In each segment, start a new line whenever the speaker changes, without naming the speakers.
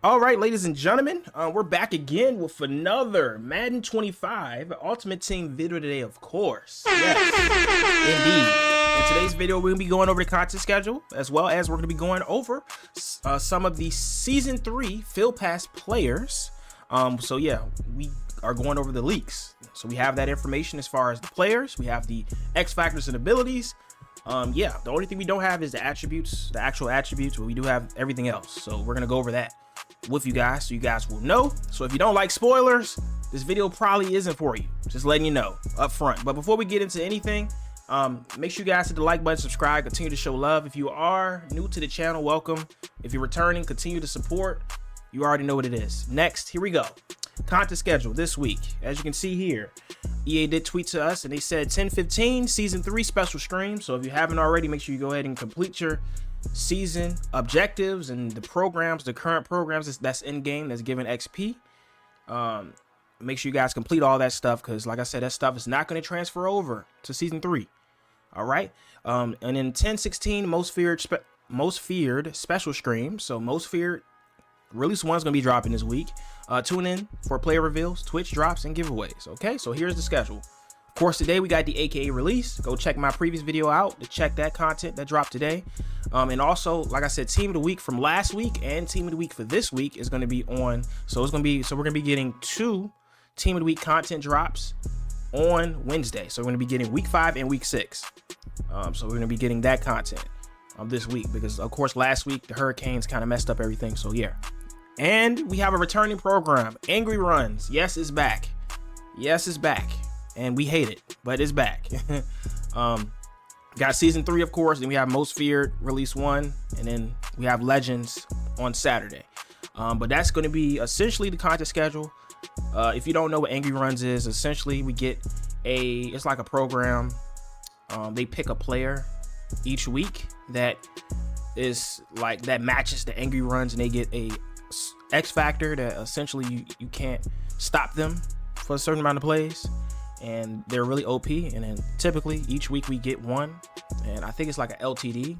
All right, ladies and gentlemen, we're back again with another Madden 25 Ultimate Team video today, of course. Yes, indeed. In today's video, we're going to be going over the content schedule, as well as we're going to be going over some of the Season 3 Field Pass players. So yeah, we are going over the leaks. So we have that information as far as the players. We have the Xfactors and abilities. Yeah, the only thing we don't have is the attributes, the actual attributes, but we do have everything else. So we're going to go over that with you guys so you guys will know. So if you don't like spoilers, this video probably isn't for you. Just letting you know up front. But before we get into anything, make sure you guys hit the like button, subscribe, continue to show love. If you are new to the channel, welcome. If you're returning, continue to support. You already know what it is. Next, here we go. Content schedule this week. As you can see here, EA did tweet to us and they said 10/15 season 3 special stream. So if you haven't already, make sure you go ahead and complete your season objectives and the programs, the current programs that's in game that's giving XP. Make sure you guys complete all that stuff, because like I said, that stuff is not going to transfer over to season 3. All right. And in 10/16 most feared special stream. So most feared release 1 is going to be dropping this week. Tune in for player reveals, Twitch drops, and giveaways. Okay, so here's the schedule. Of course, today we got the AKA release. Go check my previous video out to check that content that dropped today. And also, like I said, team of the week from last week and team of the week for this week is going to be on. So we're going to be getting 2 team of the week content drops on Wednesday. So we're going to be getting week 5 and week 6. So we're going to be getting that content this week, because of course last week the hurricanes kind of messed up everything. So yeah. And we have a returning program, Angry Runs. Yes, it's back. Yes, it's back. And we hate it, but it's back. Got season 3, of course. Then we have Most Feared release 1, and then we have Legends on Saturday. But that's going to be essentially the content schedule. If you don't know what Angry Runs is, essentially we get it's like a program. They pick a player each week that is like that matches the Angry Runs, and they get a X factor that essentially you can't stop them for a certain amount of plays, and they're really OP. And then typically each week we get one, and I think it's like an LTD,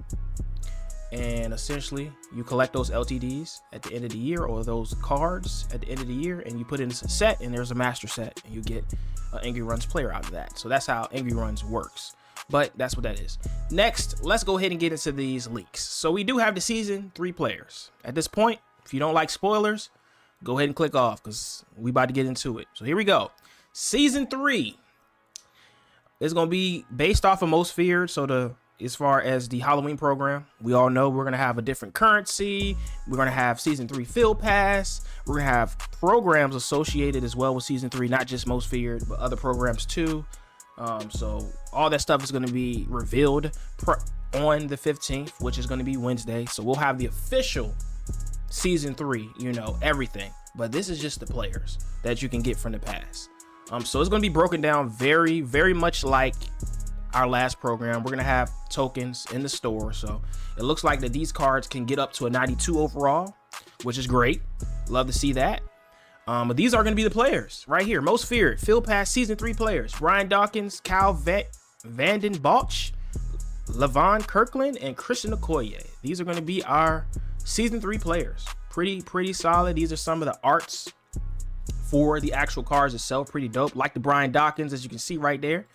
and essentially you collect those LTDs at the end of the year, or those cards at the end of the year, and you put in a set, and there's a master set, and you get an Angry Runs player out of that. So that's how Angry Runs works, but that's what that is. Next, let's go ahead and get into these leaks. So we do have the season 3 players at this point. If you don't like spoilers, go ahead and click off, because we about to get into it. So here we go. Season 3 is going to be based off of Most Feared. So as far as the Halloween program, we all know we're going to have a different currency. We're going to have season 3 Field Pass. We're going to have programs associated as well with season 3, not just Most Feared, but other programs too. So all that stuff is going to be revealed on the 15th, which is going to be Wednesday. So we'll have the official season 3, you know, everything. But this is just the players that you can get from the past. So it's going to be broken down very, very much like our last program. We're going to have tokens in the store. So it looks like that these cards can get up to a 92 overall, which is great. Love to see that. But these are going to be the players right here. Most Feared Field Pass season 3 players: Ryan Dawkins, Kyle Vanden Bosch, Levon Kirkland, and Christian Okoye. These are going to be our season 3 players. Pretty solid. These are some of the arts for the actual cards itself. Pretty dope. Like the Brian Dawkins, as you can see right there.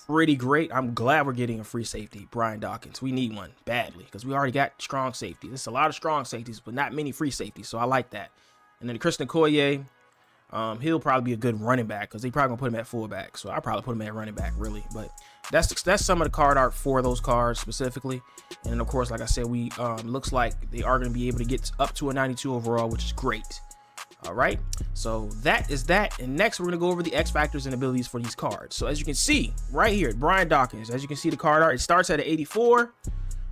Pretty great. I'm glad we're getting a free safety, Brian Dawkins. We need one badly, because we already got strong safety. There's a lot of strong safeties, but not many free safeties. So I like that. And then Christian Okoye, he'll probably be a good running back, because they probably gonna put him at fullback. So I probably put him at running back, really. But that's some of the card art for those cards specifically. And then of course, like I said, we looks like they are going to be able to get up to a 92 overall, which is great. All right, so that is that. And next, we're going to go over the X factors and abilities for these cards. So as you can see right here, Brian Dawkins, as you can see the card art, it starts at an 84.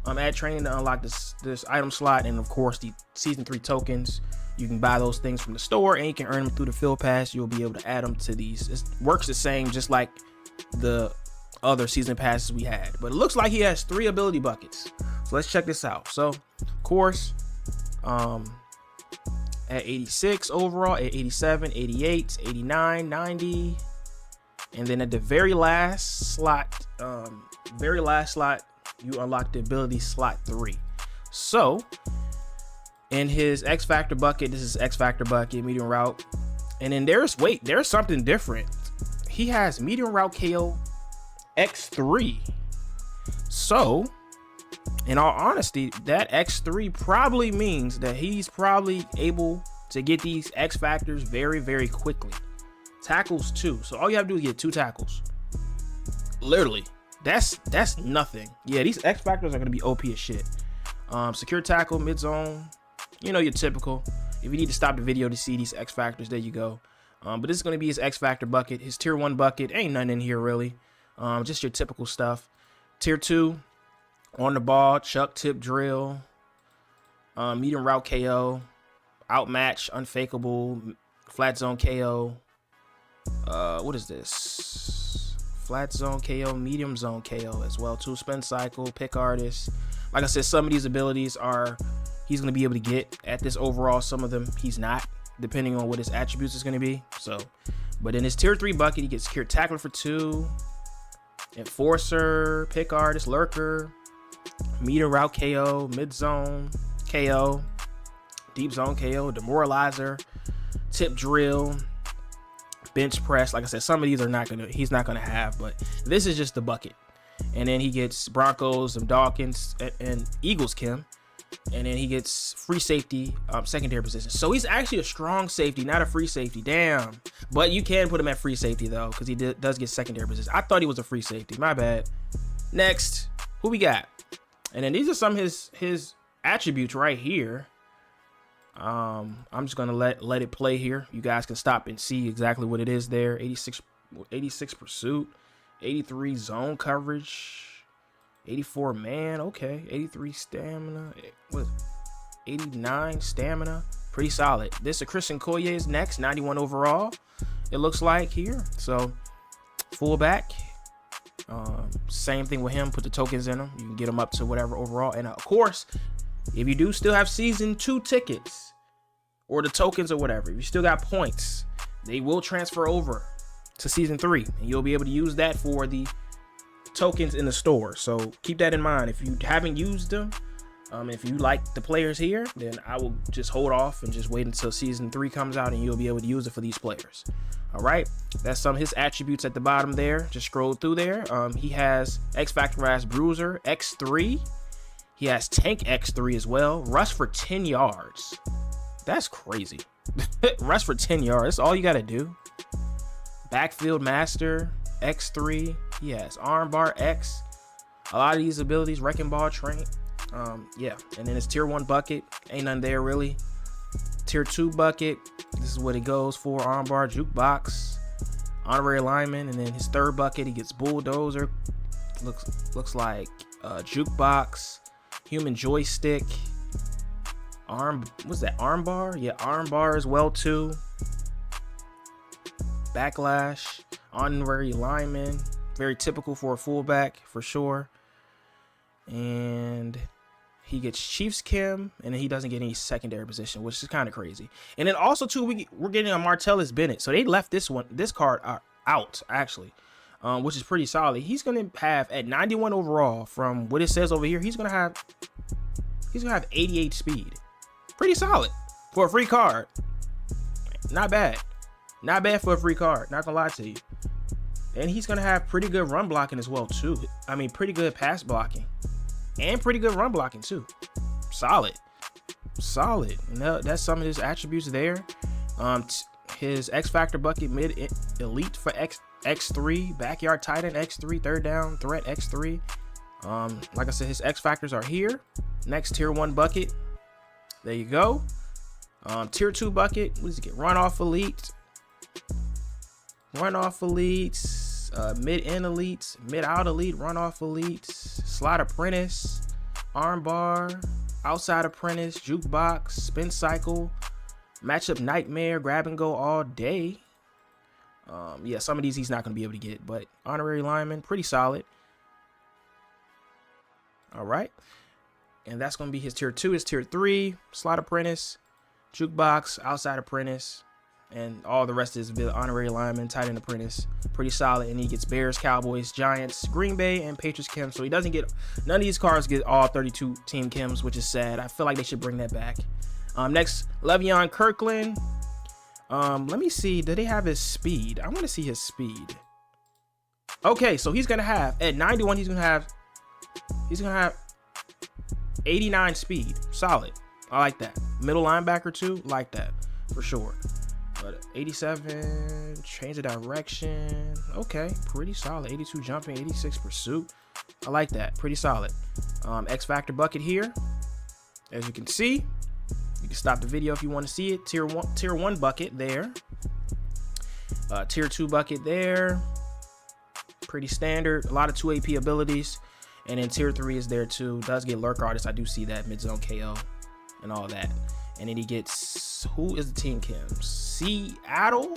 Add training to unlock this item slot, and of course the season 3 tokens. You can buy those things from the store, and you can earn them through the Field Pass. You'll be able to add them to these. It works the same, just like the other season passes we had. But it looks like he has 3 ability buckets. So let's check this out. So of course, at 86 overall, at 87, 88, 89, 90, and then at the very last slot, you unlock the ability slot 3. So In his X Factor bucket, this is X Factor bucket, medium route. And then there's something different. He has medium route KO X3. So, in all honesty, that X3 probably means that he's probably able to get these X Factors very, very quickly. Tackles too. So all you have to do is get 2 tackles. Literally. That's nothing. Yeah, these X Factors are going to be OP as shit. Secure tackle, mid zone. You know, your typical. If you need to stop the video to see these X Factors, there you go. But this is going to be his X Factor bucket. His tier 1 bucket. Ain't nothing in here really. Just your typical stuff. Tier 2, on the ball, chuck, tip, drill. Medium route KO. Outmatch, unfakeable, flat zone KO. What is this? Flat zone KO, medium zone KO as well too. Spin cycle, pick artist. Like I said, some of these abilities he's going to be able to get at this overall. Some of them he's not, depending on what his attributes is going to be. So, but in his tier 3 bucket, he gets secure tackler for 2, enforcer, pick artist, lurker, medium route KO, mid zone KO, deep zone KO, demoralizer, tip drill, bench press. Like I said, some of these he's not gonna have, but this is just the bucket. And then he gets Broncos and Dawkins and Eagles Kim, and then he gets free safety, secondary position. So he's actually a strong safety, not a free safety. Damn. But you can put him at free safety though, because he does get secondary position. I thought he was a free safety. My bad. Next, who we got? And then these are some of his attributes right here. I'm just gonna let it play here. You guys can stop and see exactly what it is there. 86 pursuit, 83 zone coverage, 84 man, okay, 83 stamina, what, 89 stamina, pretty solid. This is Christian Collier is next, 91 overall, it looks like here. So fullback, same thing with him, put the tokens in him, you can get him up to whatever overall. And of course, if you do still have season 2 tickets or the tokens or whatever, if you still got points, they will transfer over to season 3 and you'll be able to use that for the tokens in the store. So keep that in mind. If you haven't used them, if you like the players here, then I will just hold off and just wait until season 3 comes out and you'll be able to use it for these players. All right, that's some of his attributes at the bottom there. Just scroll through there. He has X Factorized Bruiser X3. He has Tank X3 as well. Rush for 10 yards. That's crazy. Rush for 10 yards. That's all you got to do. Backfield Master X3. He has Armbar X. A lot of these abilities. Wrecking Ball Train. Yeah. And then his tier 1 bucket. Ain't nothing there really. Tier 2 bucket. This is what it goes for. Armbar, Jukebox, Honorary Lineman. And then his 3rd bucket, he gets Bulldozer. Looks like Jukebox. Human joystick, what's that, armbar? Yeah, armbar as well too. Backlash, honorary lineman, very typical for a fullback for sure. And he gets Chiefs Kim, and then he doesn't get any secondary position, which is kind of crazy. And then also too, we're getting a Martellus Bennett, so they left this card out actually. Which is pretty solid. He's gonna have at 91 overall, from what it says over here, he's gonna have 88 speed. Pretty solid for a free card. Not bad. Not bad for a free card. Not gonna lie to you. And he's gonna have pretty good run blocking as well too. I mean, pretty good pass blocking and pretty good run blocking too. Solid. And that's some of his attributes there. His X Factor bucket mid elite for X3, backyard tight end X3, 3rd down threat X3. Like I said, his X Factors are here. Next, tier 1 bucket. There you go. Tier 2 bucket. What does it get? Runoff elite. Mid-in elite. Mid-out elite. Runoff elite. Slot apprentice. Armbar. Outside apprentice. Jukebox. Spin cycle. Matchup nightmare. Grab and go all day. Yeah, some of these he's not going to be able to get, but honorary lineman, pretty solid. All right. And that's going to be his tier 2. His tier 3, slot apprentice, jukebox, outside apprentice, and all the rest is honorary lineman, tight end apprentice. Pretty solid. And he gets Bears, Cowboys, Giants, Green Bay, and Patriots Kim. So he doesn't get, none of these cards get all 32 team Kims, which is sad. I feel like they should bring that back. Next, Le'Veon Kirkland. Let me see. Do they have his speed? I want to see his speed. Okay, so he's gonna have at 91. He's gonna have 89 speed. Solid. I like that. Middle linebacker too. Like that for sure. But 87. Change of direction. Okay, pretty solid. 82 jumping. 86 pursuit. I like that. Pretty solid. X Factor bucket here. As you can see, you can stop the video if you want to see it. Tier one bucket there. Tier 2 bucket there. Pretty standard. A lot of 2 AP abilities. And then tier 3 is there too. Does get lurk artist. I do see that mid-zone KO and all that. And then he gets, who is the team Kims? Seattle,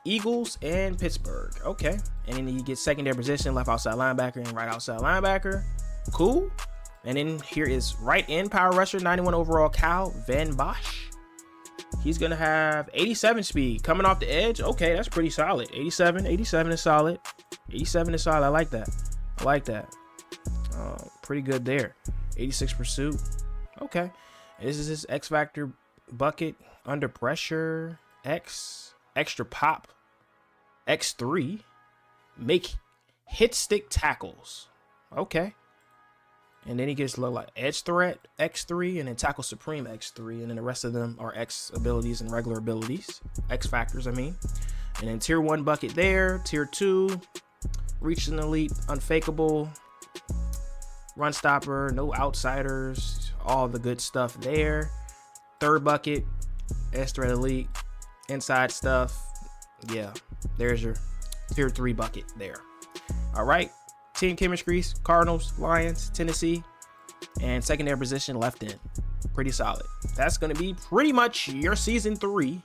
Eagles, and Pittsburgh. Okay. And then he gets secondary position, left outside linebacker and right outside linebacker. Cool. And then here is right end power rusher, 91 overall Cal Van Bosch. He's gonna have 87 speed coming off the edge. Okay, that's pretty solid. 87 is solid. 87 is solid. I like that. I like that. Pretty good there. 86 pursuit. Okay. This is his X Factor bucket. Under pressure. X. Extra pop. X3. Make hit stick tackles. Okay. And then he gets like edge threat X3 and then tackle supreme X3. And then the rest of them are X abilities and regular abilities. X Factors, I mean. And then tier 1 bucket there. Tier 2. Reach an elite. Unfakeable. Run stopper. No outsiders. All the good stuff there. Third bucket. S threat elite. Inside stuff. Yeah. There's your tier 3 bucket there. All right. Team chemistries, Cardinals, Lions, Tennessee, and secondary position left end. Pretty solid. That's going to be pretty much your season 3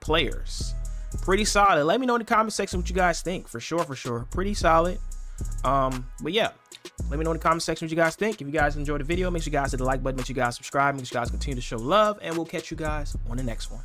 players. Pretty solid. Let me know in the comment section what you guys think. For sure. Pretty solid. But yeah, let me know in the comment section what you guys think. If you guys enjoyed the video, make sure you guys hit the like button, make sure you guys subscribe, make sure you guys continue to show love, and we'll catch you guys on the next one.